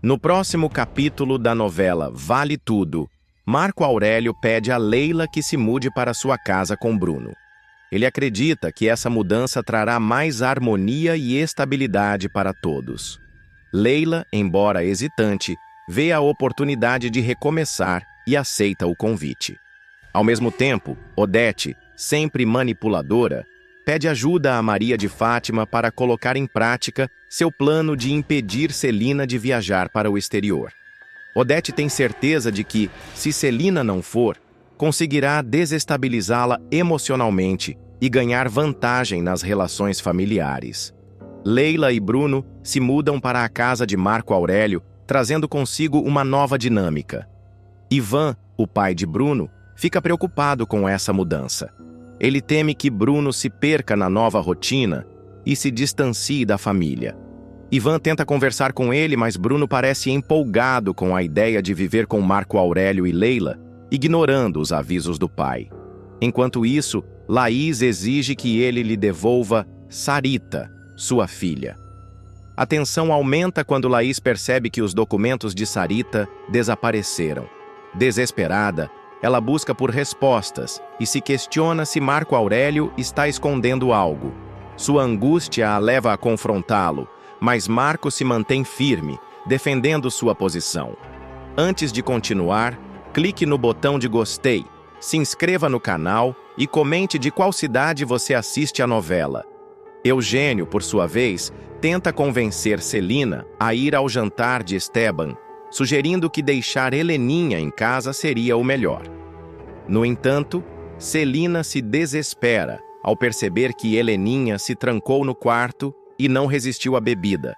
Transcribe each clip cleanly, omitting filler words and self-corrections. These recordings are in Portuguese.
No próximo capítulo da novela Vale Tudo, Marco Aurélio pede a Leila que se mude para sua casa com Bruno. Ele acredita que essa mudança trará mais harmonia e estabilidade para todos. Leila, embora hesitante, vê a oportunidade de recomeçar e aceita o convite. Ao mesmo tempo, Odete, sempre manipuladora, pede ajuda a Maria de Fátima para colocar em prática seu plano de impedir Celina de viajar para o exterior. Odete tem certeza de que, se Celina não for, conseguirá desestabilizá-la emocionalmente e ganhar vantagem nas relações familiares. Leila e Bruno se mudam para a casa de Marco Aurélio, trazendo consigo uma nova dinâmica. Ivan, o pai de Bruno, fica preocupado com essa mudança. Ele teme que Bruno se perca na nova rotina e se distancie da família. Ivan tenta conversar com ele, mas Bruno parece empolgado com a ideia de viver com Marco Aurélio e Leila, ignorando os avisos do pai. Enquanto isso, Laís exige que ele lhe devolva Sarita, sua filha. A tensão aumenta quando Laís percebe que os documentos de Sarita desapareceram. Desesperada, ela busca por respostas e se questiona se Marco Aurélio está escondendo algo. Sua angústia a leva a confrontá-lo, mas Marco se mantém firme, defendendo sua posição. Antes de continuar, clique no botão de gostei, se inscreva no canal e comente de qual cidade você assiste a novela. Eugênio, por sua vez, tenta convencer Celina a ir ao jantar de Esteban, sugerindo que deixar Heleninha em casa seria o melhor. No entanto, Celina se desespera ao perceber que Heleninha se trancou no quarto e não resistiu à bebida.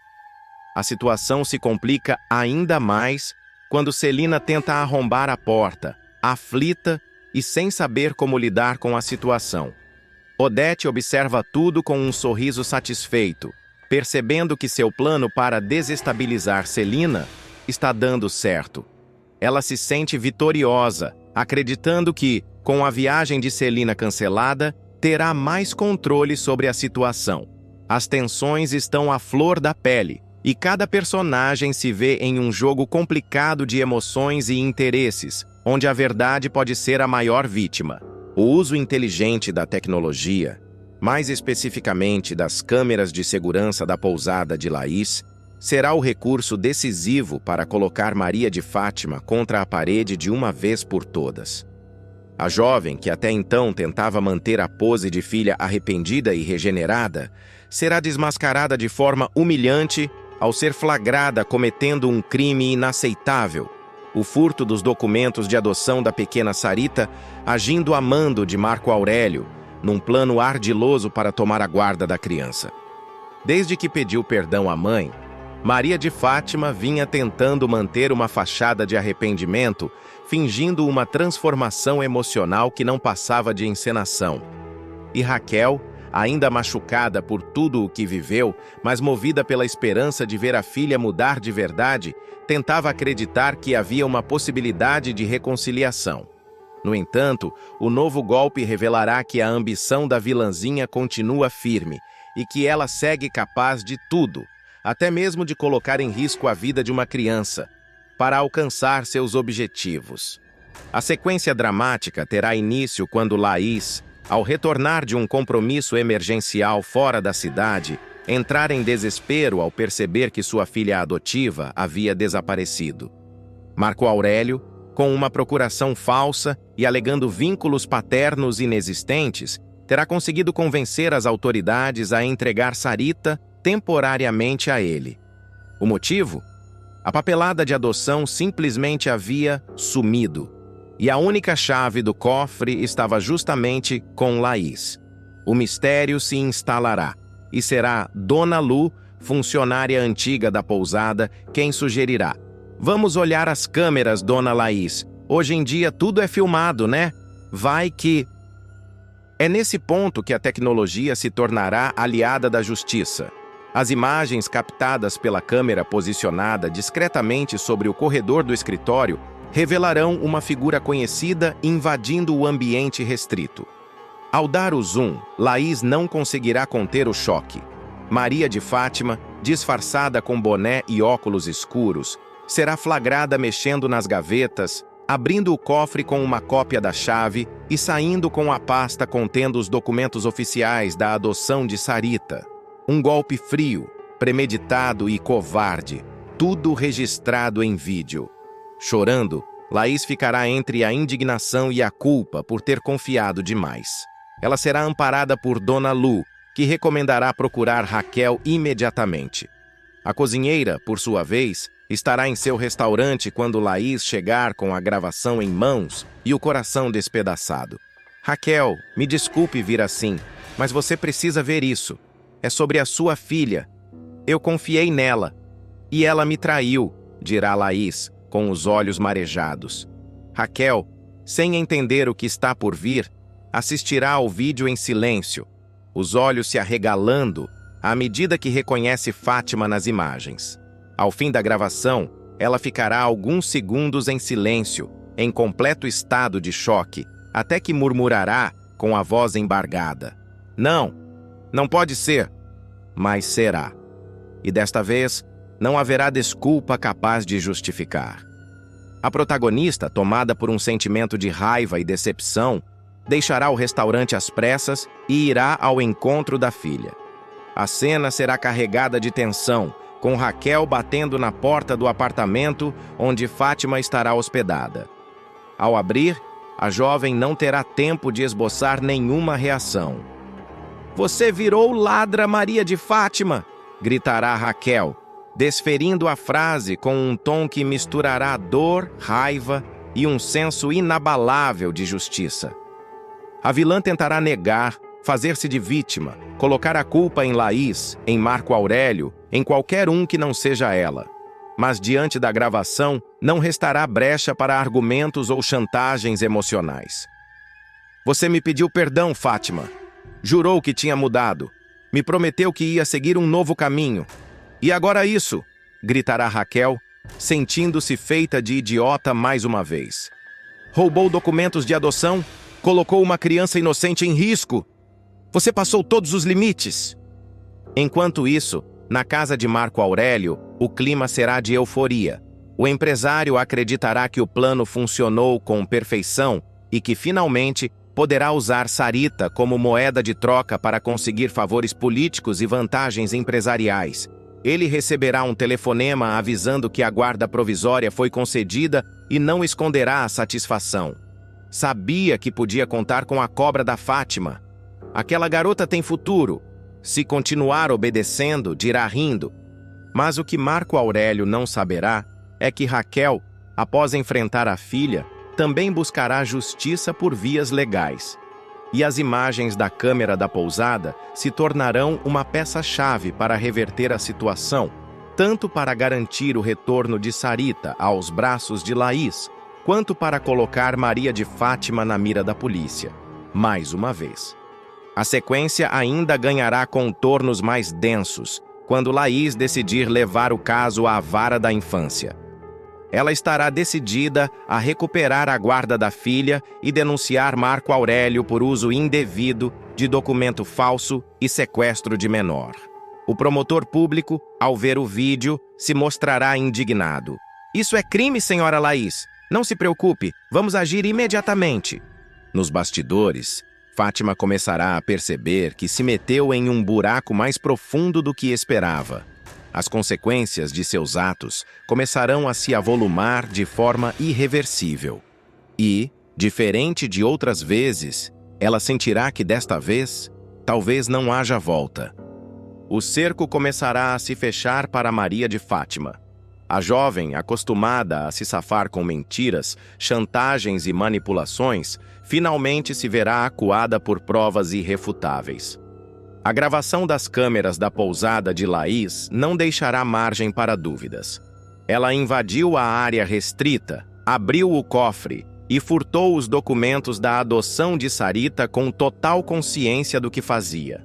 A situação se complica ainda mais quando Celina tenta arrombar a porta, aflita e sem saber como lidar com a situação. Odete observa tudo com um sorriso satisfeito, percebendo que seu plano para desestabilizar Celina está dando certo. Ela se sente vitoriosa, acreditando que, com a viagem de Celina cancelada, terá mais controle sobre a situação. As tensões estão à flor da pele, e cada personagem se vê em um jogo complicado de emoções e interesses, onde a verdade pode ser a maior vítima. O uso inteligente da tecnologia, mais especificamente das câmeras de segurança da pousada de Laís, será o recurso decisivo para colocar Maria de Fátima contra a parede de uma vez por todas. A jovem, que até então tentava manter a pose de filha arrependida e regenerada, será desmascarada de forma humilhante ao ser flagrada cometendo um crime inaceitável: o furto dos documentos de adoção da pequena Sarita, agindo a mando de Marco Aurélio, num plano ardiloso para tomar a guarda da criança. Desde que pediu perdão à mãe, Maria de Fátima vinha tentando manter uma fachada de arrependimento, fingindo uma transformação emocional que não passava de encenação. E Raquel, ainda machucada por tudo o que viveu, mas movida pela esperança de ver a filha mudar de verdade, tentava acreditar que havia uma possibilidade de reconciliação. No entanto, o novo golpe revelará que a ambição da vilãzinha continua firme e que ela segue capaz de tudo, até mesmo de colocar em risco a vida de uma criança, para alcançar seus objetivos. A sequência dramática terá início quando Laís, ao retornar de um compromisso emergencial fora da cidade, entrar em desespero ao perceber que sua filha adotiva havia desaparecido. Marco Aurélio, com uma procuração falsa e alegando vínculos paternos inexistentes, terá conseguido convencer as autoridades a entregar Sarita temporariamente a ele. O motivo? A papelada de adoção simplesmente havia sumido, e a única chave do cofre estava justamente com Laís. O mistério se instalará, e será Dona Lu, funcionária antiga da pousada, quem sugerirá: "Vamos olhar as câmeras, Dona Laís. Hoje em dia tudo é filmado, né? Vai que..." É nesse ponto que a tecnologia se tornará aliada da justiça. As imagens captadas pela câmera posicionada discretamente sobre o corredor do escritório revelarão uma figura conhecida invadindo o ambiente restrito. Ao dar o zoom, Laís não conseguirá conter o choque. Maria de Fátima, disfarçada com boné e óculos escuros, será flagrada mexendo nas gavetas, abrindo o cofre com uma cópia da chave e saindo com a pasta contendo os documentos oficiais da adoção de Sarita. Um golpe frio, premeditado e covarde, tudo registrado em vídeo. Chorando, Laís ficará entre a indignação e a culpa por ter confiado demais. Ela será amparada por Dona Lu, que recomendará procurar Raquel imediatamente. A cozinheira, por sua vez, estará em seu restaurante quando Laís chegar com a gravação em mãos e o coração despedaçado. Raquel, me desculpe vir assim, mas você precisa ver isso. É sobre a sua filha. Eu confiei nela. E ela me traiu, dirá Laís, com os olhos marejados. Raquel, sem entender o que está por vir, assistirá ao vídeo em silêncio, os olhos se arregalando à medida que reconhece Fátima nas imagens. Ao fim da gravação, ela ficará alguns segundos em silêncio, em completo estado de choque, até que murmurará com a voz embargada. Não, não pode ser, mas será. E desta vez, não haverá desculpa capaz de justificar. A protagonista, tomada por um sentimento de raiva e decepção, deixará o restaurante às pressas e irá ao encontro da filha. A cena será carregada de tensão, com Raquel batendo na porta do apartamento onde Fátima estará hospedada. Ao abrir, a jovem não terá tempo de esboçar nenhuma reação. "Você virou ladra Maria de Fátima!" gritará Raquel, desferindo a frase com um tom que misturará dor, raiva e um senso inabalável de justiça. A vilã tentará negar, fazer-se de vítima, colocar a culpa em Laís, em Marco Aurélio, em qualquer um que não seja ela. Mas diante da gravação, não restará brecha para argumentos ou chantagens emocionais. "Você me pediu perdão, Fátima. Jurou que tinha mudado. Me prometeu que ia seguir um novo caminho. E agora isso!" gritará Raquel, sentindo-se feita de idiota mais uma vez. "Roubou documentos de adoção? Colocou uma criança inocente em risco? Você passou todos os limites!" Enquanto isso, na casa de Marco Aurélio, o clima será de euforia. O empresário acreditará que o plano funcionou com perfeição e que, finalmente, poderá usar Sarita como moeda de troca para conseguir favores políticos e vantagens empresariais. Ele receberá um telefonema avisando que a guarda provisória foi concedida e não esconderá a satisfação. Sabia que podia contar com a cobra da Fátima. Aquela garota tem futuro. Se continuar obedecendo, dirá rindo. Mas o que Marco Aurélio não saberá é que Raquel, após enfrentar a filha, também buscará justiça por vias legais. E as imagens da câmera da pousada se tornarão uma peça-chave para reverter a situação, tanto para garantir o retorno de Sarita aos braços de Laís, quanto para colocar Maria de Fátima na mira da polícia, mais uma vez. A sequência ainda ganhará contornos mais densos, quando Laís decidir levar o caso à vara da infância. Ela estará decidida a recuperar a guarda da filha e denunciar Marco Aurélio por uso indevido de documento falso e sequestro de menor. O promotor público, ao ver o vídeo, se mostrará indignado. "Isso é crime, senhora Laís. Não se preocupe, vamos agir imediatamente." Nos bastidores, Fátima começará a perceber que se meteu em um buraco mais profundo do que esperava. As consequências de seus atos começarão a se avolumar de forma irreversível. E, diferente de outras vezes, ela sentirá que desta vez, talvez não haja volta. O cerco começará a se fechar para Maria de Fátima. A jovem, acostumada a se safar com mentiras, chantagens e manipulações, finalmente se verá acuada por provas irrefutáveis. A gravação das câmeras da pousada de Laís não deixará margem para dúvidas. Ela invadiu a área restrita, abriu o cofre e furtou os documentos da adoção de Sarita com total consciência do que fazia.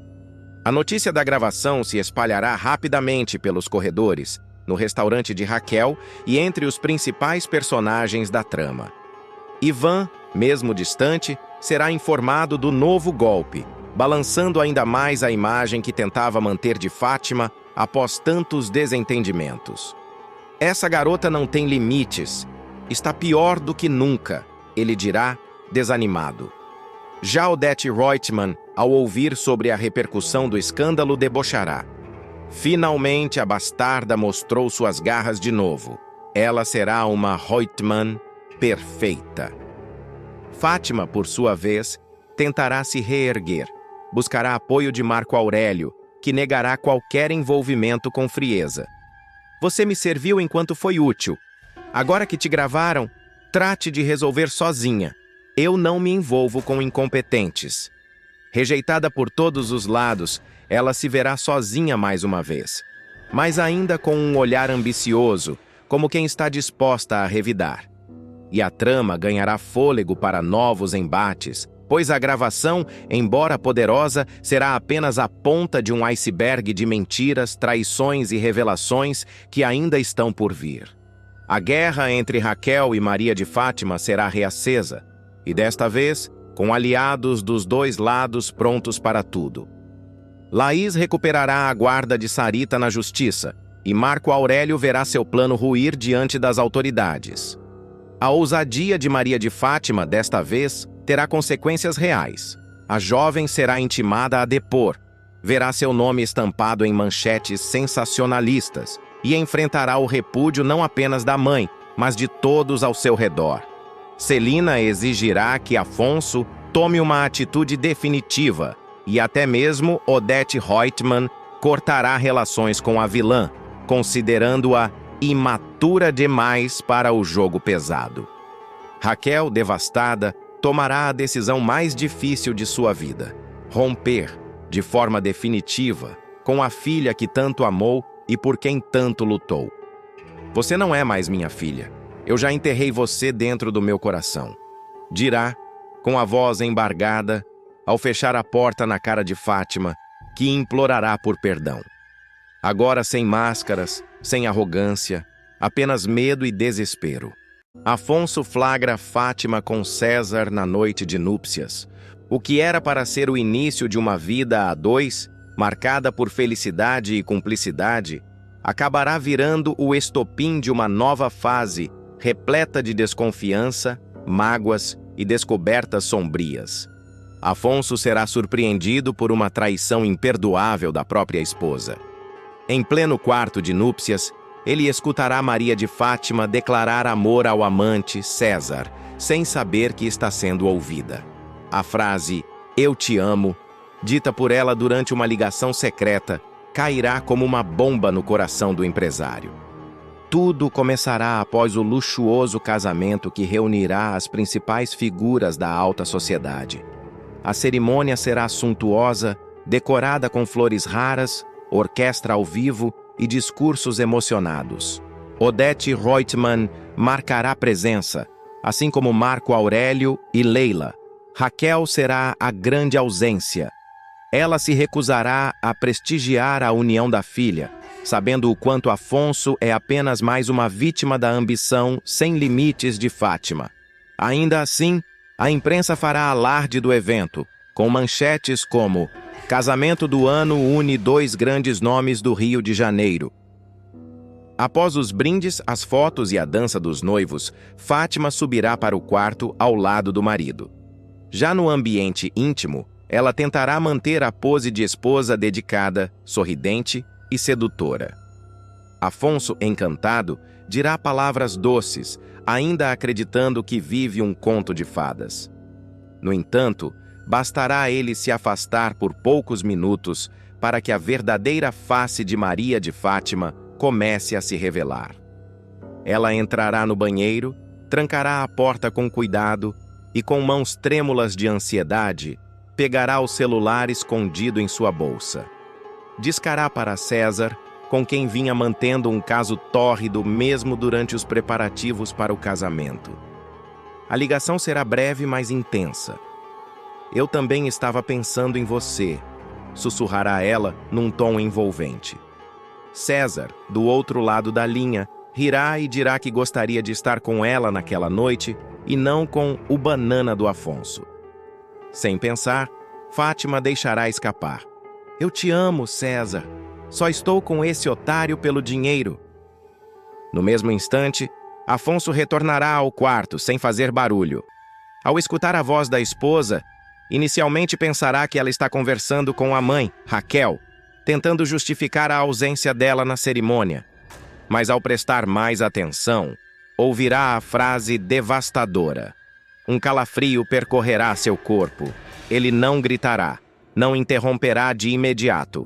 A notícia da gravação se espalhará rapidamente pelos corredores, no restaurante de Raquel e entre os principais personagens da trama. Ivan, mesmo distante, será informado do novo golpe, balançando ainda mais a imagem que tentava manter de Fátima após tantos desentendimentos. Essa garota não tem limites. Está pior do que nunca, ele dirá, desanimado. Já Odette Reutemann, ao ouvir sobre a repercussão do escândalo, debochará. Finalmente a bastarda mostrou suas garras de novo. Ela será uma Reutemann perfeita. Fátima, por sua vez, tentará se reerguer. Buscará apoio de Marco Aurélio, que negará qualquer envolvimento com frieza. Você me serviu enquanto foi útil. Agora que te gravaram, trate de resolver sozinha. Eu não me envolvo com incompetentes. Rejeitada por todos os lados, ela se verá sozinha mais uma vez. Mas ainda com um olhar ambicioso, como quem está disposta a revidar. E a trama ganhará fôlego para novos embates, pois a gravação, embora poderosa, será apenas a ponta de um iceberg de mentiras, traições e revelações que ainda estão por vir. A guerra entre Raquel e Maria de Fátima será reacesa, e desta vez, com aliados dos dois lados prontos para tudo. Laís recuperará a guarda de Sarita na justiça, e Marco Aurélio verá seu plano ruir diante das autoridades. A ousadia de Maria de Fátima, desta vez, terá consequências reais. A jovem será intimada a depor, verá seu nome estampado em manchetes sensacionalistas e enfrentará o repúdio não apenas da mãe, mas de todos ao seu redor. Celina exigirá que Afonso tome uma atitude definitiva e até mesmo Odette Reutemann cortará relações com a vilã, considerando-a imatura demais para o jogo pesado. Raquel, devastada, tomará a decisão mais difícil de sua vida: romper, de forma definitiva, com a filha que tanto amou e por quem tanto lutou. Você não é mais minha filha. Eu já enterrei você dentro do meu coração, dirá, com a voz embargada, ao fechar a porta na cara de Fátima, que implorará por perdão. Agora sem máscaras, sem arrogância, apenas medo e desespero. Afonso flagra Fátima com César na noite de núpcias. O que era para ser o início de uma vida a dois, marcada por felicidade e cumplicidade, acabará virando o estopim de uma nova fase, repleta de desconfiança, mágoas e descobertas sombrias. Afonso será surpreendido por uma traição imperdoável da própria esposa. Em pleno quarto de núpcias, ele escutará Maria de Fátima declarar amor ao amante, César, sem saber que está sendo ouvida. A frase "Eu te amo", dita por ela durante uma ligação secreta, cairá como uma bomba no coração do empresário. Tudo começará após o luxuoso casamento que reunirá as principais figuras da alta sociedade. A cerimônia será suntuosa, decorada com flores raras, orquestra ao vivo e discursos emocionados. Odette Reutemann marcará presença, assim como Marco Aurélio e Leila. Raquel será a grande ausência. Ela se recusará a prestigiar a união da filha, sabendo o quanto Afonso é apenas mais uma vítima da ambição sem limites de Fátima. Ainda assim, a imprensa fará alarde do evento, com manchetes como "Casamento do ano une dois grandes nomes do Rio de Janeiro". Após os brindes, as fotos e a dança dos noivos, Fátima subirá para o quarto ao lado do marido. Já no ambiente íntimo, ela tentará manter a pose de esposa dedicada, sorridente e sedutora. Afonso, encantado, dirá palavras doces, ainda acreditando que vive um conto de fadas. No entanto, bastará a ele se afastar por poucos minutos para que a verdadeira face de Maria de Fátima comece a se revelar. Ela entrará no banheiro, trancará a porta com cuidado e, com mãos trêmulas de ansiedade, pegará o celular escondido em sua bolsa. Discará para César, com quem vinha mantendo um caso tórrido mesmo durante os preparativos para o casamento. A ligação será breve, mas intensa. "Eu também estava pensando em você", sussurrará ela num tom envolvente. César, do outro lado da linha, rirá e dirá que gostaria de estar com ela naquela noite e não com o banana do Afonso. Sem pensar, Fátima deixará escapar: "Eu te amo, César. Só estou com esse otário pelo dinheiro". No mesmo instante, Afonso retornará ao quarto sem fazer barulho. Ao escutar a voz da esposa, inicialmente pensará que ela está conversando com a mãe, Raquel, tentando justificar a ausência dela na cerimônia. Mas ao prestar mais atenção, ouvirá a frase devastadora. Um calafrio percorrerá seu corpo. Ele não gritará, não interromperá de imediato.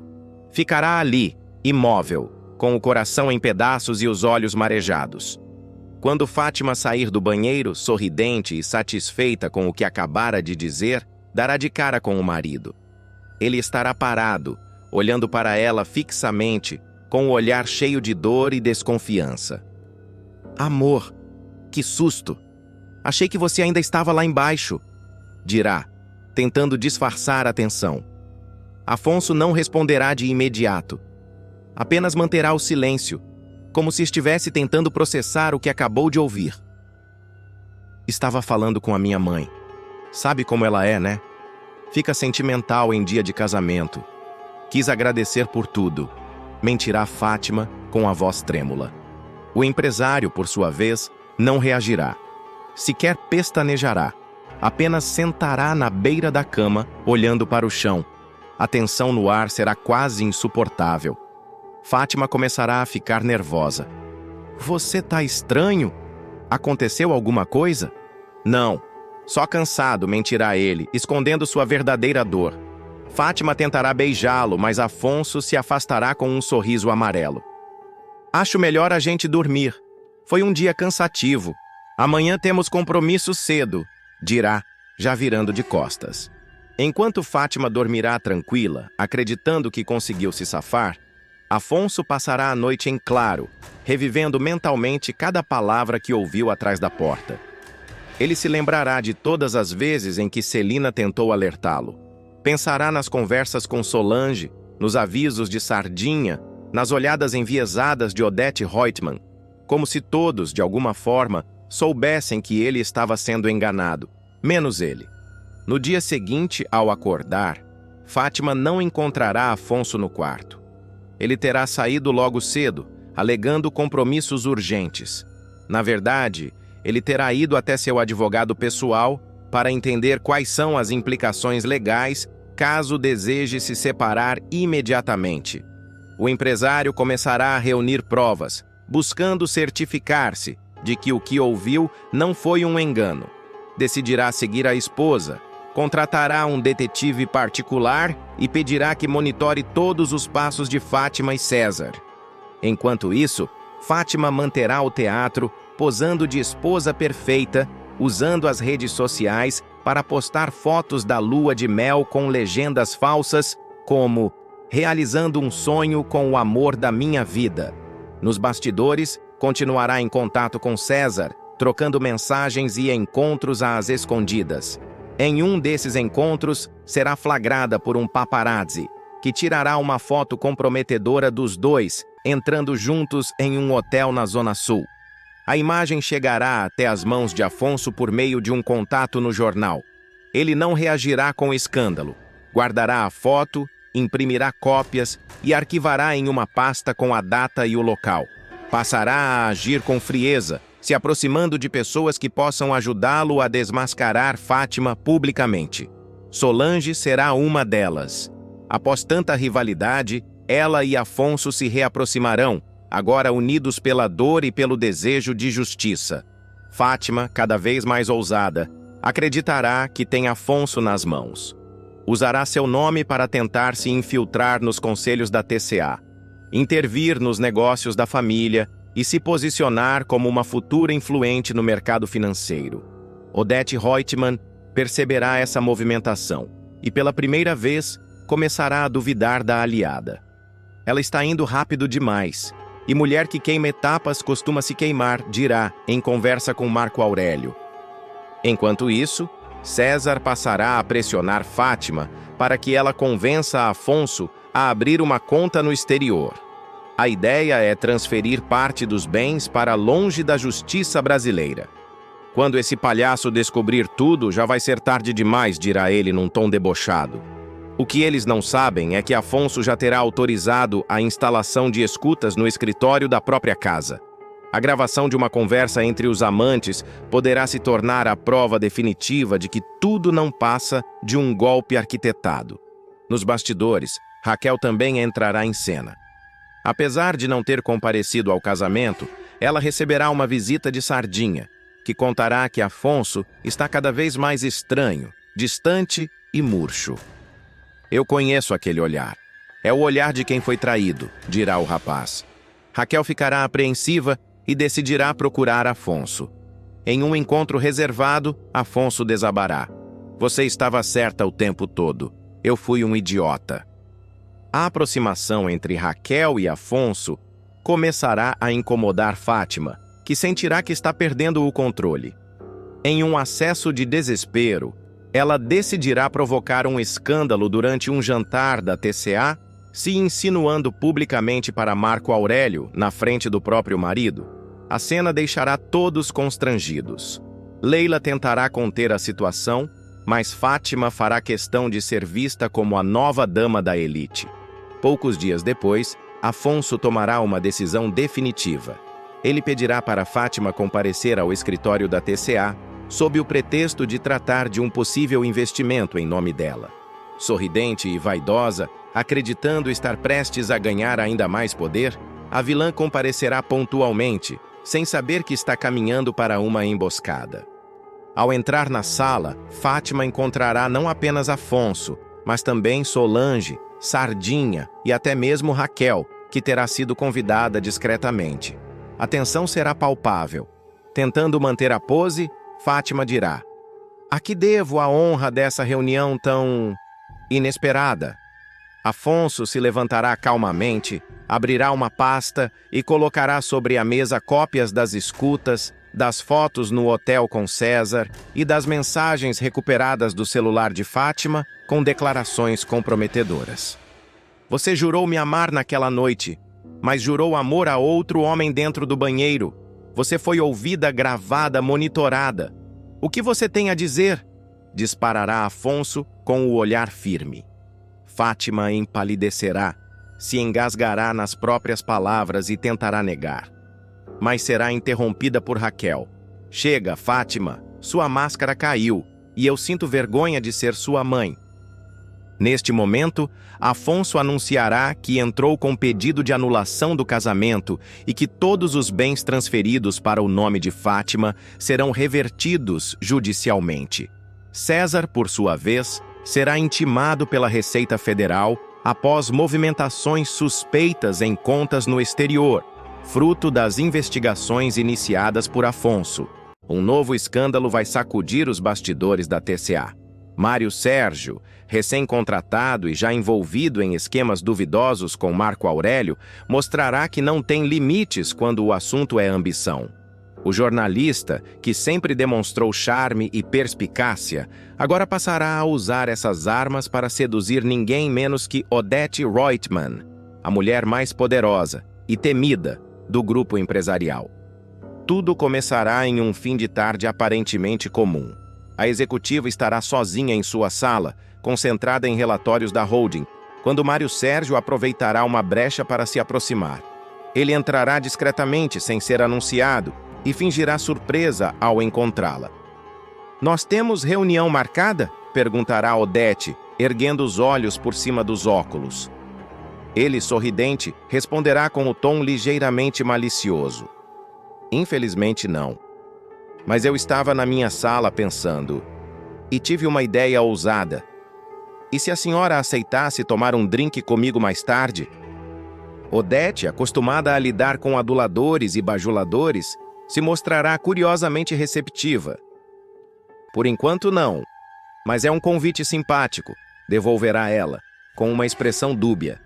Ficará ali, imóvel, com o coração em pedaços e os olhos marejados. Quando Fátima sair do banheiro, sorridente e satisfeita com o que acabara de dizer, dará de cara com o marido. Ele estará parado, olhando para ela fixamente, com o olhar cheio de dor e desconfiança. "Amor, que susto! Achei que você ainda estava lá embaixo", dirá, tentando disfarçar a tensão. Afonso não responderá de imediato. Apenas manterá o silêncio, como se estivesse tentando processar o que acabou de ouvir. "Estava falando com a minha mãe. Sabe como ela é, né? Fica sentimental em dia de casamento. Quis agradecer por tudo", mentirá Fátima com a voz trêmula. O empresário, por sua vez, não reagirá. Sequer pestanejará. Apenas sentará na beira da cama, olhando para o chão. A tensão no ar será quase insuportável. Fátima começará a ficar nervosa. "Você tá estranho? Aconteceu alguma coisa?" "Não. Só cansado", mentirá ele, escondendo sua verdadeira dor. Fátima tentará beijá-lo, mas Afonso se afastará com um sorriso amarelo. "Acho melhor a gente dormir. Foi um dia cansativo. Amanhã temos compromisso cedo", dirá, já virando de costas. Enquanto Fátima dormirá tranquila, acreditando que conseguiu se safar, Afonso passará a noite em claro, revivendo mentalmente cada palavra que ouviu atrás da porta. Ele se lembrará de todas as vezes em que Celina tentou alertá-lo. Pensará nas conversas com Solange, nos avisos de Sardinha, nas olhadas enviesadas de Odete Reutemann, como se todos, de alguma forma, soubessem que ele estava sendo enganado, menos ele. No dia seguinte, ao acordar, Fátima não encontrará Afonso no quarto. Ele terá saído logo cedo, alegando compromissos urgentes. Na verdade, ele terá ido até seu advogado pessoal para entender quais são as implicações legais caso deseje se separar imediatamente. O empresário começará a reunir provas, buscando certificar-se de que o que ouviu não foi um engano. Decidirá seguir a esposa, contratará um detetive particular e pedirá que monitore todos os passos de Fátima e César. Enquanto isso, Fátima manterá o teatro, posando de esposa perfeita, usando as redes sociais para postar fotos da lua de mel com legendas falsas, como "realizando um sonho com o amor da minha vida". Nos bastidores, continuará em contato com César, trocando mensagens e encontros às escondidas. Em um desses encontros, será flagrada por um paparazzi, que tirará uma foto comprometedora dos dois, entrando juntos em um hotel na Zona Sul. A imagem chegará até as mãos de Afonso por meio de um contato no jornal. Ele não reagirá com escândalo. Guardará a foto, imprimirá cópias e arquivará em uma pasta com a data e o local. Passará a agir com frieza, se aproximando de pessoas que possam ajudá-lo a desmascarar Fátima publicamente. Solange será uma delas. Após tanta rivalidade, ela e Afonso se reaproximarão, agora unidos pela dor e pelo desejo de justiça. Fátima, cada vez mais ousada, acreditará que tem Afonso nas mãos. Usará seu nome para tentar se infiltrar nos conselhos da TCA, intervir nos negócios da família e se posicionar como uma futura influente no mercado financeiro. Odete Reutemann perceberá essa movimentação e, pela primeira vez, começará a duvidar da aliada. Ela está indo rápido demais, e mulher que queima etapas costuma se queimar, dirá em conversa com Marco Aurélio. Enquanto isso, César passará a pressionar Fátima para que ela convença Afonso a abrir uma conta no exterior. A ideia é transferir parte dos bens para longe da justiça brasileira. Quando esse palhaço descobrir tudo, já vai ser tarde demais, dirá ele num tom debochado. O que eles não sabem é que Afonso já terá autorizado a instalação de escutas no escritório da própria casa. A gravação de uma conversa entre os amantes poderá se tornar a prova definitiva de que tudo não passa de um golpe arquitetado. Nos bastidores, Raquel também entrará em cena. Apesar de não ter comparecido ao casamento, ela receberá uma visita de Sardinha, que contará que Afonso está cada vez mais estranho, distante e murcho. Eu conheço aquele olhar. É o olhar de quem foi traído, dirá o rapaz. Raquel ficará apreensiva e decidirá procurar Afonso. Em um encontro reservado, Afonso desabará. Você estava certa o tempo todo. Eu fui um idiota. A aproximação entre Raquel e Afonso começará a incomodar Fátima, que sentirá que está perdendo o controle. Em um acesso de desespero, ela decidirá provocar um escândalo durante um jantar da TCA, se insinuando publicamente para Marco Aurélio, na frente do próprio marido. A cena deixará todos constrangidos. Leila tentará conter a situação, mas Fátima fará questão de ser vista como a nova dama da elite. Poucos dias depois, Afonso tomará uma decisão definitiva. Ele pedirá para Fátima comparecer ao escritório da TCA, sob o pretexto de tratar de um possível investimento em nome dela. Sorridente e vaidosa, acreditando estar prestes a ganhar ainda mais poder, a vilã comparecerá pontualmente, sem saber que está caminhando para uma emboscada. Ao entrar na sala, Fátima encontrará não apenas Afonso, mas também Solange, Sardinha e até mesmo Raquel, que terá sido convidada discretamente. A tensão será palpável. Tentando manter a pose, Fátima dirá: "A que devo a honra dessa reunião tão inesperada?" Afonso se levantará calmamente, abrirá uma pasta e colocará sobre a mesa cópias das escutas, das fotos no hotel com César e das mensagens recuperadas do celular de Fátima com declarações comprometedoras. "Você jurou me amar naquela noite, mas jurou amor a outro homem dentro do banheiro. Você foi ouvida, gravada, monitorada. O que você tem a dizer?" disparará Afonso com o olhar firme. Fátima empalidecerá, se engasgará nas próprias palavras e tentará negar. Mas será interrompida por Raquel. "Chega, Fátima, sua máscara caiu, e eu sinto vergonha de ser sua mãe." Neste momento, Afonso anunciará que entrou com pedido de anulação do casamento e que todos os bens transferidos para o nome de Fátima serão revertidos judicialmente. César, por sua vez, será intimado pela Receita Federal após movimentações suspeitas em contas no exterior, fruto das investigações iniciadas por Afonso. Um novo escândalo vai sacudir os bastidores da TCA. Mário Sérgio, recém-contratado e já envolvido em esquemas duvidosos com Marco Aurélio, mostrará que não tem limites quando o assunto é ambição. O jornalista, que sempre demonstrou charme e perspicácia, agora passará a usar essas armas para seduzir ninguém menos que Odete Reutemann, a mulher mais poderosa e temida do grupo empresarial. Tudo começará em um fim de tarde aparentemente comum. A executiva estará sozinha em sua sala, concentrada em relatórios da holding, quando Mário Sérgio aproveitará uma brecha para se aproximar. Ele entrará discretamente, sem ser anunciado, e fingirá surpresa ao encontrá-la. "Nós temos reunião marcada?" perguntará Odete, erguendo os olhos por cima dos óculos. Ele, sorridente, responderá com o tom ligeiramente malicioso: "Infelizmente não. Mas eu estava na minha sala pensando, e tive uma ideia ousada. E se a senhora aceitasse tomar um drink comigo mais tarde?" Odete, acostumada a lidar com aduladores e bajuladores, se mostrará curiosamente receptiva. "Por enquanto não, mas é um convite simpático", devolverá ela, com uma expressão dúbia.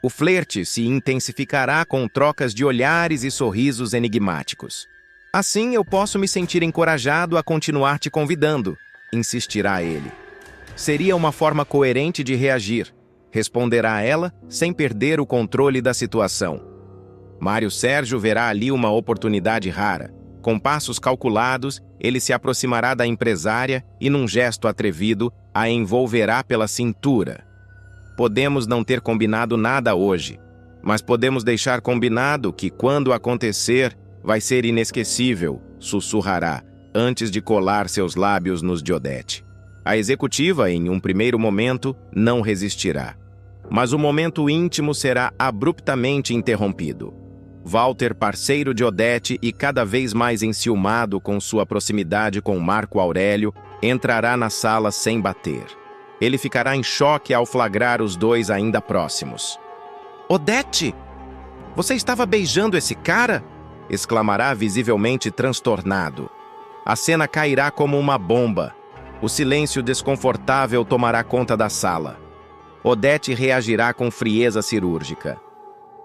O flerte se intensificará com trocas de olhares e sorrisos enigmáticos. "Assim eu posso me sentir encorajado a continuar te convidando", insistirá ele. "Seria uma forma coerente de reagir", responderá ela, sem perder o controle da situação. Mário Sérgio verá ali uma oportunidade rara. Com passos calculados, ele se aproximará da empresária e, num gesto atrevido, a envolverá pela cintura. "Podemos não ter combinado nada hoje, mas podemos deixar combinado que, quando acontecer, Vai ser inesquecível, sussurrará, antes de colar seus lábios nos de Odete. A executiva, em um primeiro momento, não resistirá. Mas o momento íntimo será abruptamente interrompido. Walter, parceiro de Odete e cada vez mais enciumado com sua proximidade com Marco Aurélio, entrará na sala sem bater. Ele ficará em choque ao flagrar os dois ainda próximos. "Odete! Você estava beijando esse cara?" exclamará visivelmente transtornado. A cena cairá como uma bomba. O silêncio desconfortável tomará conta da sala. Odete reagirá com frieza cirúrgica.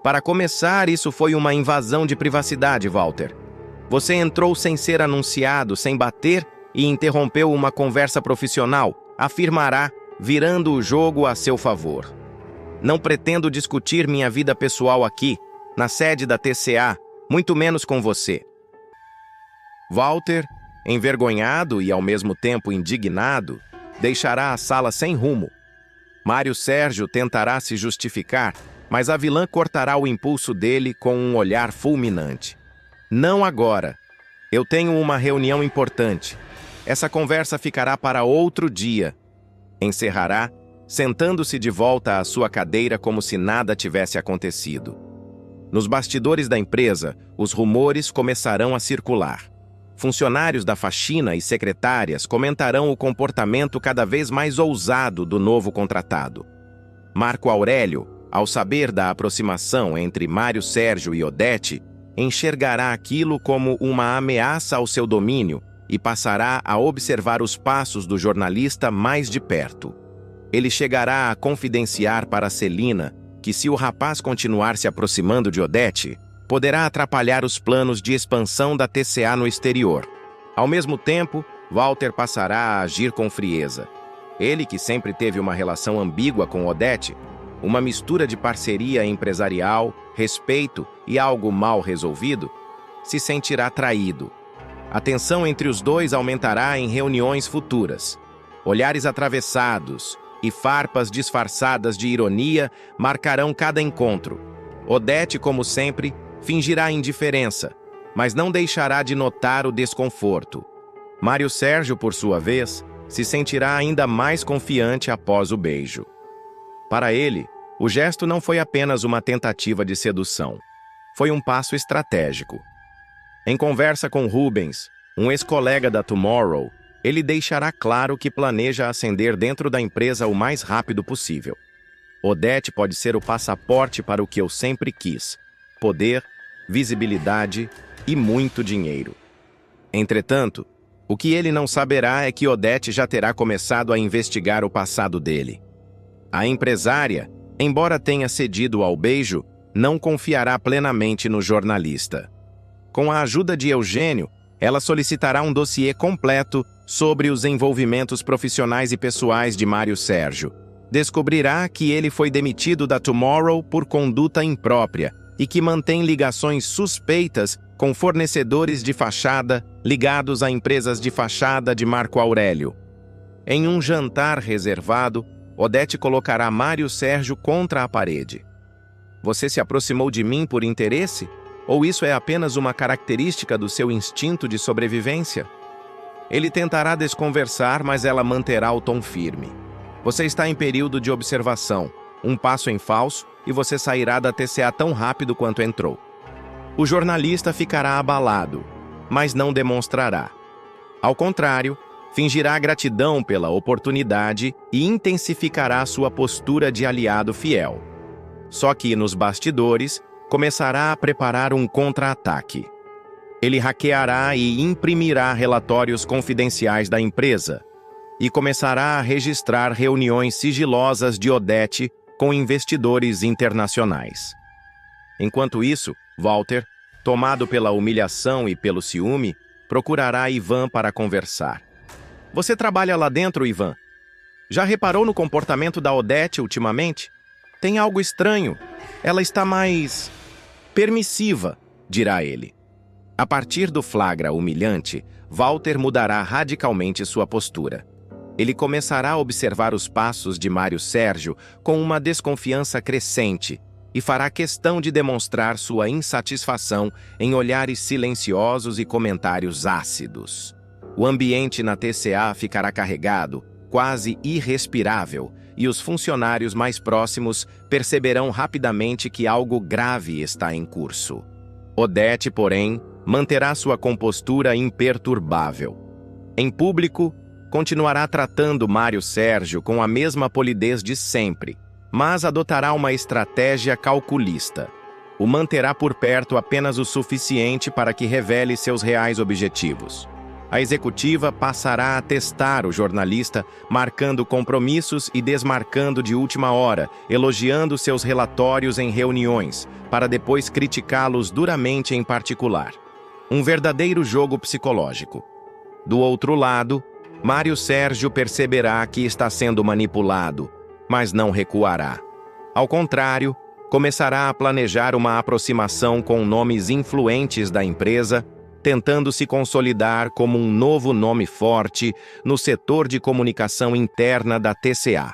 "Para começar, isso foi uma invasão de privacidade, Walter. Você entrou sem ser anunciado, sem bater e interrompeu uma conversa profissional", afirmará, virando o jogo a seu favor. "Não pretendo discutir minha vida pessoal aqui, na sede da TCA, muito menos com você." Walter, envergonhado e ao mesmo tempo indignado, deixará a sala sem rumo. Mário Sérgio tentará se justificar, mas a vilã cortará o impulso dele com um olhar fulminante. "Não agora. Eu tenho uma reunião importante. Essa conversa ficará para outro dia." Encerrará, sentando-se de volta à sua cadeira como se nada tivesse acontecido. Nos bastidores da empresa, os rumores começarão a circular. Funcionários da faxina e secretárias comentarão o comportamento cada vez mais ousado do novo contratado. Marco Aurélio, ao saber da aproximação entre Mário Sérgio e Odete, enxergará aquilo como uma ameaça ao seu domínio e passará a observar os passos do jornalista mais de perto. Ele chegará a confidenciar para Celina que, se o rapaz continuar se aproximando de Odete, poderá atrapalhar os planos de expansão da TCA no exterior. Ao mesmo tempo, Walter passará a agir com frieza. Ele, que sempre teve uma relação ambígua com Odete, uma mistura de parceria empresarial, respeito e algo mal resolvido, se sentirá traído. A tensão entre os dois aumentará em reuniões futuras. Olhares atravessados e farpas disfarçadas de ironia marcarão cada encontro. Odete, como sempre, fingirá indiferença, mas não deixará de notar o desconforto. Mário Sérgio, por sua vez, se sentirá ainda mais confiante após o beijo. Para ele, o gesto não foi apenas uma tentativa de sedução. Foi um passo estratégico. Em conversa com Rubens, um ex-colega da Tomorrow, ele deixará claro que planeja ascender dentro da empresa o mais rápido possível. Odete pode ser o passaporte para o que eu sempre quis: poder, visibilidade e muito dinheiro. Entretanto, o que ele não saberá é que Odete já terá começado a investigar o passado dele. A empresária, embora tenha cedido ao beijo, não confiará plenamente no jornalista. Com a ajuda de Eugênio, ela solicitará um dossiê completo sobre os envolvimentos profissionais e pessoais de Mário Sérgio. Descobrirá que ele foi demitido da Tomorrow por conduta imprópria e que mantém ligações suspeitas com fornecedores de fachada ligados a empresas de fachada de Marco Aurélio. Em um jantar reservado, Odete colocará Mário Sérgio contra a parede. "Você se aproximou de mim por interesse? Ou isso é apenas uma característica do seu instinto de sobrevivência?" Ele tentará desconversar, mas ela manterá o tom firme. "Você está em período de observação. Um passo em falso e você sairá da TCA tão rápido quanto entrou." O jornalista ficará abalado, mas não demonstrará. Ao contrário, fingirá gratidão pela oportunidade e intensificará sua postura de aliado fiel. Só que, nos bastidores, começará a preparar um contra-ataque. Ele hackeará e imprimirá relatórios confidenciais da empresa e começará a registrar reuniões sigilosas de Odete com investidores internacionais. Enquanto isso, Walter, tomado pela humilhação e pelo ciúme, procurará Ivan para conversar. "Você trabalha lá dentro, Ivan? Já reparou no comportamento da Odete ultimamente? Tem algo estranho. Ela está mais permissiva", dirá ele. A partir do flagra humilhante, Walter mudará radicalmente sua postura. Ele começará a observar os passos de Mário Sérgio com uma desconfiança crescente e fará questão de demonstrar sua insatisfação em olhares silenciosos e comentários ácidos. O ambiente na TCA ficará carregado, quase irrespirável, e os funcionários mais próximos perceberão rapidamente que algo grave está em curso. Odete, porém, manterá sua compostura imperturbável. Em público, continuará tratando Mário Sérgio com a mesma polidez de sempre, mas adotará uma estratégia calculista. O manterá por perto apenas o suficiente para que revele seus reais objetivos. A executiva passará a testar o jornalista, marcando compromissos e desmarcando de última hora, elogiando seus relatórios em reuniões, para depois criticá-los duramente em particular. Um verdadeiro jogo psicológico. Do outro lado, Mário Sérgio perceberá que está sendo manipulado, mas não recuará. Ao contrário, começará a planejar uma aproximação com nomes influentes da empresa, tentando se consolidar como um novo nome forte no setor de comunicação interna da TCA.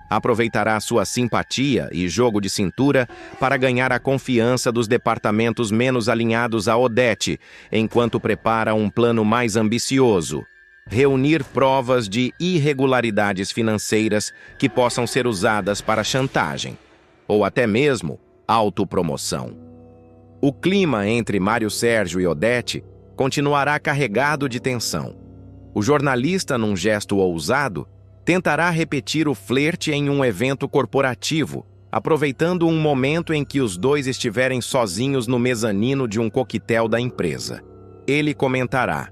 Aproveitará sua simpatia e jogo de cintura para ganhar a confiança dos departamentos menos alinhados a Odete, enquanto prepara um plano mais ambicioso: reunir provas de irregularidades financeiras que possam ser usadas para chantagem, ou até mesmo autopromoção. O clima entre Mário Sérgio e Odete continuará carregado de tensão. O jornalista, num gesto ousado, tentará repetir o flerte em um evento corporativo, aproveitando um momento em que os dois estiverem sozinhos no mezanino de um coquetel da empresa. Ele comentará: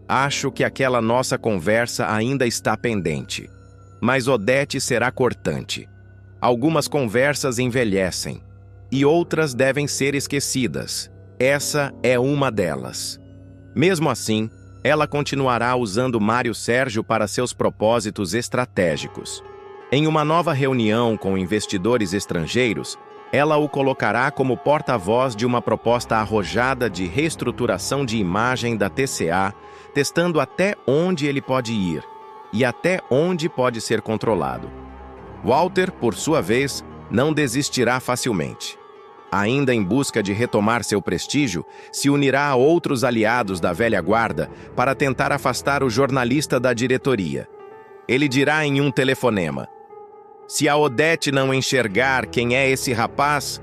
"Acho que aquela nossa conversa ainda está pendente." Mas Odete será cortante. Algumas conversas envelhecem, e outras devem ser esquecidas. Essa é uma delas. Mesmo assim, ela continuará usando Mário Sérgio para seus propósitos estratégicos. Em uma nova reunião com investidores estrangeiros, ela o colocará como porta-voz de uma proposta arrojada de reestruturação de imagem da TCA, testando até onde ele pode ir e até onde pode ser controlado. Walter, por sua vez, não desistirá facilmente. Ainda em busca de retomar seu prestígio, se unirá a outros aliados da velha guarda para tentar afastar o jornalista da diretoria. Ele dirá em um telefonema: "Se a Odete não enxergar quem é esse rapaz,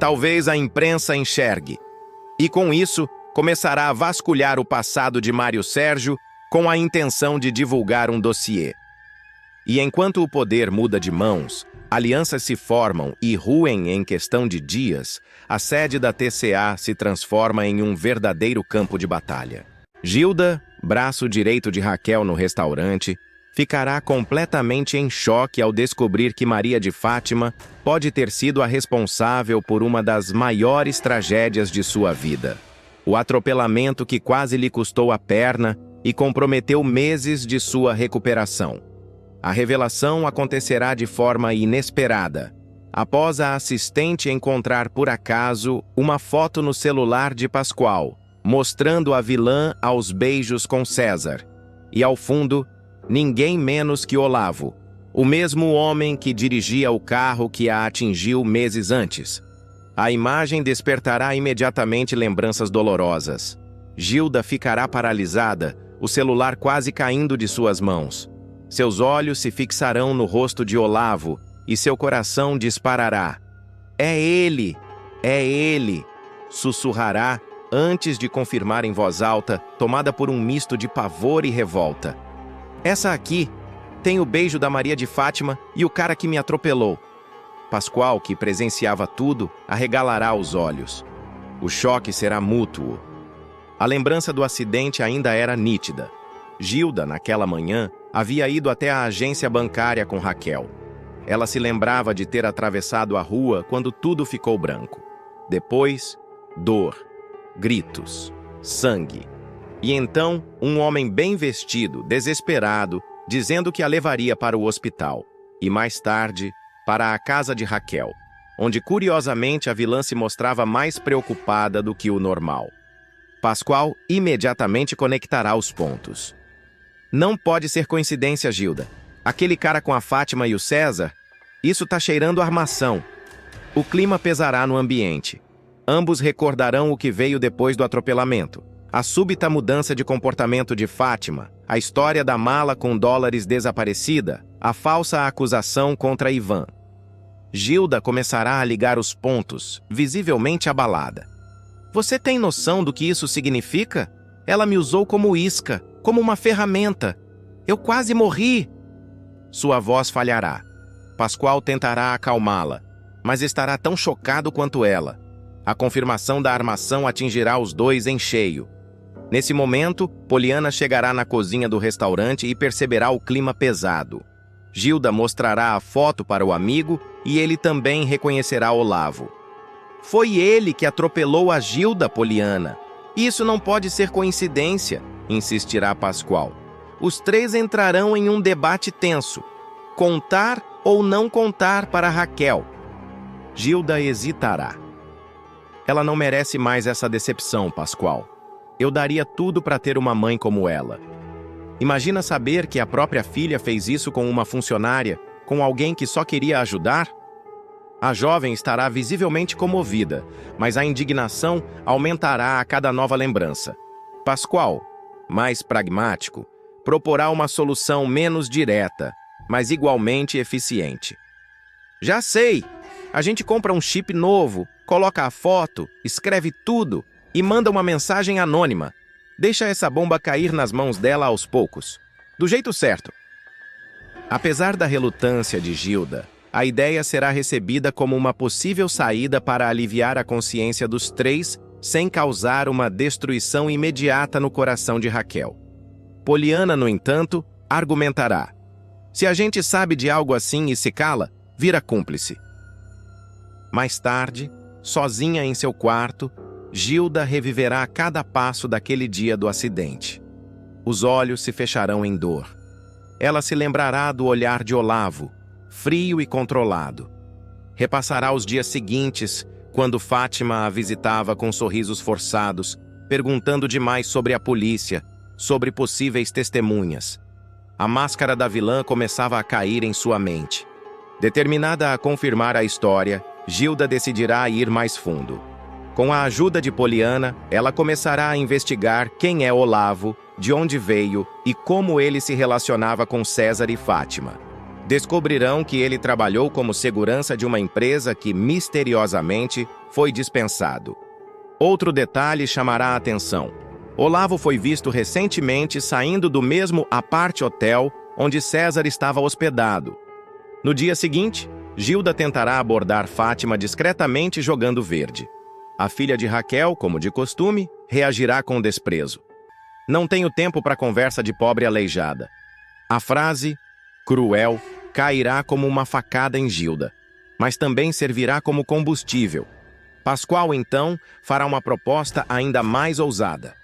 talvez a imprensa enxergue." E com isso, começará a vasculhar o passado de Mário Sérgio com a intenção de divulgar um dossiê. E enquanto o poder muda de mãos, alianças se formam e ruem em questão de dias, a sede da TCA se transforma em um verdadeiro campo de batalha. Gilda, braço direito de Raquel no restaurante, ficará completamente em choque ao descobrir que Maria de Fátima pode ter sido a responsável por uma das maiores tragédias de sua vida. O atropelamento que quase lhe custou a perna e comprometeu meses de sua recuperação. A revelação acontecerá de forma inesperada, após a assistente encontrar por acaso uma foto no celular de Pascoal, mostrando a vilã aos beijos com César. E ao fundo, ninguém menos que Olavo, o mesmo homem que dirigia o carro que a atingiu meses antes. A imagem despertará imediatamente lembranças dolorosas. Gilda ficará paralisada, o celular quase caindo de suas mãos. Seus olhos se fixarão no rosto de Olavo e seu coração disparará. É ele! É ele! Sussurrará antes de confirmar em voz alta, tomada por um misto de pavor e revolta. Essa aqui tem o beijo da Maria de Fátima e o cara que me atropelou. Pascoal, que presenciava tudo, arregalará os olhos. O choque será mútuo. A lembrança do acidente ainda era nítida. Gilda, naquela manhã, havia ido até a agência bancária com Raquel. Ela se lembrava de ter atravessado a rua quando tudo ficou branco. Depois, dor, gritos, sangue. E então, um homem bem vestido, desesperado, dizendo que a levaria para o hospital. E mais tarde, para a casa de Raquel, onde curiosamente a vilã se mostrava mais preocupada do que o normal. Pascoal imediatamente conectará os pontos. Não pode ser coincidência, Gilda. Aquele cara com a Fátima e o César, isso tá cheirando armação. O clima pesará no ambiente. Ambos recordarão o que veio depois do atropelamento. A súbita mudança de comportamento de Fátima, a história da mala com dólares desaparecida, a falsa acusação contra Ivan. Gilda começará a ligar os pontos, visivelmente abalada. Você tem noção do que isso significa? Ela me usou como isca, como uma ferramenta. Eu quase morri. Sua voz falhará. Pascoal tentará acalmá-la, mas estará tão chocado quanto ela. A confirmação da armação atingirá os dois em cheio. Nesse momento, Poliana chegará na cozinha do restaurante e perceberá o clima pesado. Gilda mostrará a foto para o amigo e ele também reconhecerá Olavo. Foi ele que atropelou a Gilda, Poliana. Isso não pode ser coincidência, insistirá Pascoal. Os três entrarão em um debate tenso. Contar ou não contar para Raquel? Gilda hesitará. Ela não merece mais essa decepção, Pascoal. Eu daria tudo para ter uma mãe como ela. Imagina saber que a própria filha fez isso com uma funcionária, com alguém que só queria ajudar? A jovem estará visivelmente comovida, mas a indignação aumentará a cada nova lembrança. Pascoal, mais pragmático, proporá uma solução menos direta, mas igualmente eficiente. Já sei! A gente compra um chip novo, coloca a foto, escreve tudo e manda uma mensagem anônima. Deixa essa bomba cair nas mãos dela aos poucos. Do jeito certo. Apesar da relutância de Gilda, a ideia será recebida como uma possível saída para aliviar a consciência dos três sem causar uma destruição imediata no coração de Raquel. Poliana, no entanto, argumentará. Se a gente sabe de algo assim e se cala, vira cúmplice. Mais tarde, sozinha em seu quarto, Gilda reviverá cada passo daquele dia do acidente. Os olhos se fecharão em dor. Ela se lembrará do olhar de Olavo, frio e controlado. Repassará os dias seguintes, quando Fátima a visitava com sorrisos forçados, perguntando demais sobre a polícia, sobre possíveis testemunhas. A máscara da vilã começava a cair em sua mente. Determinada a confirmar a história, Gilda decidirá ir mais fundo. Com a ajuda de Poliana, ela começará a investigar quem é Olavo, de onde veio e como ele se relacionava com César e Fátima. Descobrirão que ele trabalhou como segurança de uma empresa que, misteriosamente, foi dispensado. Outro detalhe chamará a atenção. Olavo foi visto recentemente saindo do mesmo apart hotel onde César estava hospedado. No dia seguinte, Gilda tentará abordar Fátima discretamente jogando verde. A filha de Raquel, como de costume, reagirá com desprezo. Não tenho tempo para conversa de pobre aleijada. A frase, cruel, cairá como uma facada em Gilda, mas também servirá como combustível. Pascoal, então, fará uma proposta ainda mais ousada.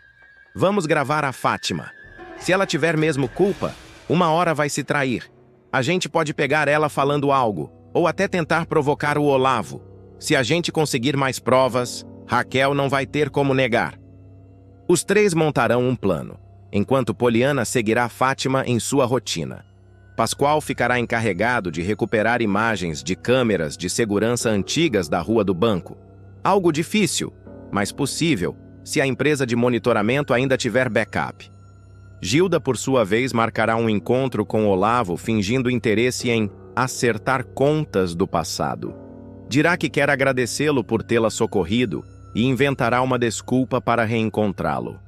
Vamos gravar a Fátima. Se ela tiver mesmo culpa, uma hora vai se trair. A gente pode pegar ela falando algo, ou até tentar provocar o Olavo. Se a gente conseguir mais provas, Raquel não vai ter como negar. Os três montarão um plano, enquanto Poliana seguirá Fátima em sua rotina. Pascoal ficará encarregado de recuperar imagens de câmeras de segurança antigas da Rua do Banco. Algo difícil, mas possível, se a empresa de monitoramento ainda tiver backup. Gilda, por sua vez, marcará um encontro com Olavo fingindo interesse em acertar contas do passado. Dirá que quer agradecê-lo por tê-la socorrido e inventará uma desculpa para reencontrá-lo.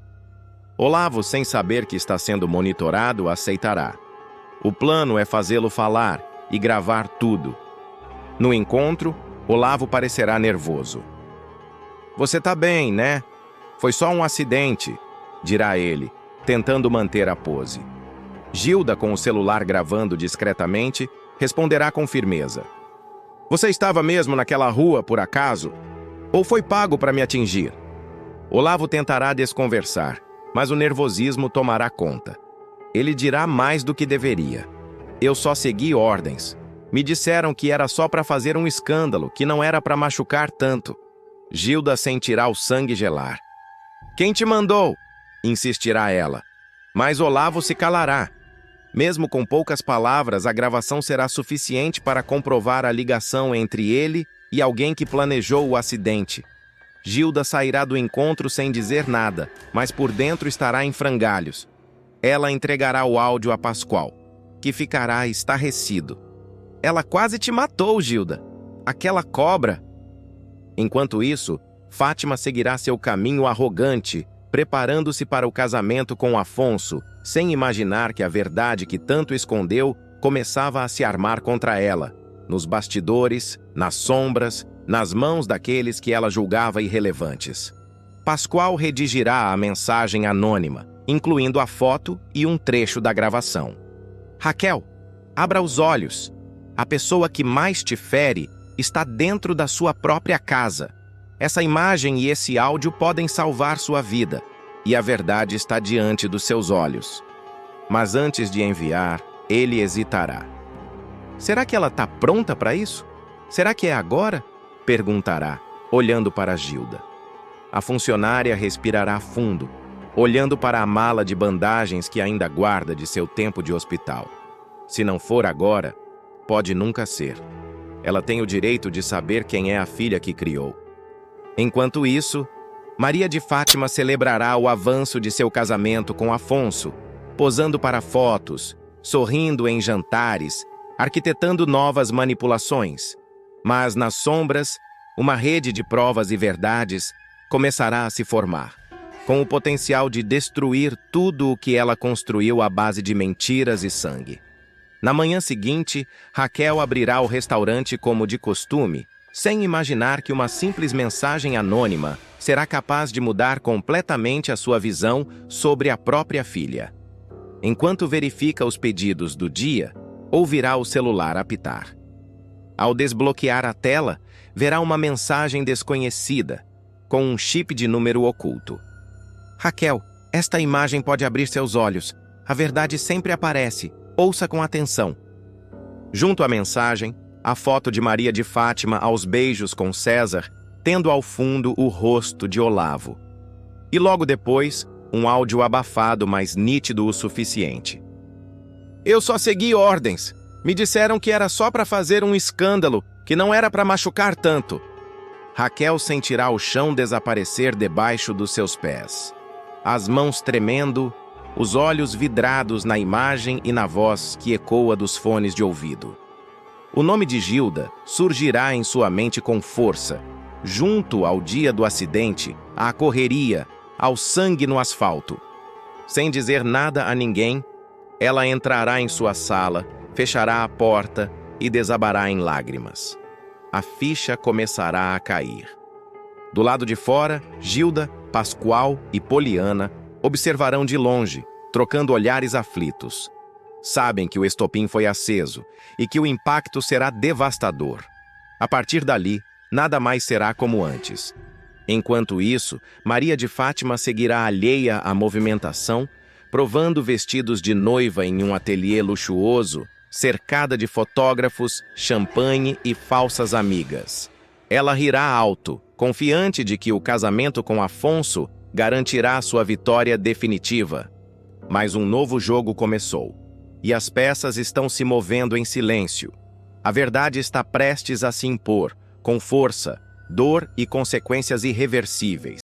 Olavo, sem saber que está sendo monitorado, aceitará. O plano é fazê-lo falar e gravar tudo. No encontro, Olavo parecerá nervoso. Você tá bem, né? Foi só um acidente, dirá ele, tentando manter a pose. Gilda, com o celular gravando discretamente, responderá com firmeza. Você estava mesmo naquela rua, por acaso? Ou foi pago para me atingir? Olavo tentará desconversar, mas o nervosismo tomará conta. Ele dirá mais do que deveria. Eu só segui ordens. Me disseram que era só para fazer um escândalo, que não era para machucar tanto. Gilda sentirá o sangue gelar. Quem te mandou? Insistirá ela. Mas Olavo se calará. Mesmo com poucas palavras, a gravação será suficiente para comprovar a ligação entre ele e alguém que planejou o acidente. Gilda sairá do encontro sem dizer nada, mas por dentro estará em frangalhos. Ela entregará o áudio a Pascoal, que ficará estarrecido. Ela quase te matou, Gilda. Aquela cobra. Enquanto isso, Fátima seguirá seu caminho arrogante, preparando-se para o casamento com Afonso, sem imaginar que a verdade que tanto escondeu começava a se armar contra ela, nos bastidores, nas sombras, nas mãos daqueles que ela julgava irrelevantes. Pascoal redigirá a mensagem anônima, incluindo a foto e um trecho da gravação. Raquel, abra os olhos. A pessoa que mais te fere está dentro da sua própria casa. Essa imagem e esse áudio podem salvar sua vida, e a verdade está diante dos seus olhos. Mas antes de enviar, ele hesitará. Será que ela está pronta para isso? Será que é agora? Perguntará, olhando para Gilda. A funcionária respirará fundo, olhando para a mala de bandagens que ainda guarda de seu tempo de hospital. Se não for agora, pode nunca ser. Ela tem o direito de saber quem é a filha que criou. Enquanto isso, Maria de Fátima celebrará o avanço de seu casamento com Afonso, posando para fotos, sorrindo em jantares, arquitetando novas manipulações. Mas nas sombras, uma rede de provas e verdades começará a se formar, com o potencial de destruir tudo o que ela construiu à base de mentiras e sangue. Na manhã seguinte, Raquel abrirá o restaurante como de costume, sem imaginar que uma simples mensagem anônima será capaz de mudar completamente a sua visão sobre a própria filha. Enquanto verifica os pedidos do dia, ouvirá o celular apitar. Ao desbloquear a tela, verá uma mensagem desconhecida, com um chip de número oculto. Raquel, esta imagem pode abrir seus olhos. A verdade sempre aparece. Ouça com atenção. Junto à mensagem, a foto de Maria de Fátima aos beijos com César, tendo ao fundo o rosto de Olavo. E logo depois, um áudio abafado, mas nítido o suficiente. Eu só segui ordens. Me disseram que era só para fazer um escândalo, que não era para machucar tanto. Raquel sentirá o chão desaparecer debaixo dos seus pés. As mãos tremendo, os olhos vidrados na imagem e na voz que ecoa dos fones de ouvido. O nome de Gilda surgirá em sua mente com força, junto ao dia do acidente, à correria, ao sangue no asfalto. Sem dizer nada a ninguém, ela entrará em sua sala, fechará a porta e desabará em lágrimas. A ficha começará a cair. Do lado de fora, Gilda, Pascoal e Poliana observarão de longe, trocando olhares aflitos. Sabem que o estopim foi aceso e que o impacto será devastador. A partir dali, nada mais será como antes. Enquanto isso, Maria de Fátima seguirá alheia à movimentação, provando vestidos de noiva em um ateliê luxuoso, cercada de fotógrafos, champanhe e falsas amigas. Ela rirá alto, confiante de que o casamento com Afonso garantirá sua vitória definitiva. Mas um novo jogo começou, e as peças estão se movendo em silêncio. A verdade está prestes a se impor, com força, dor e consequências irreversíveis.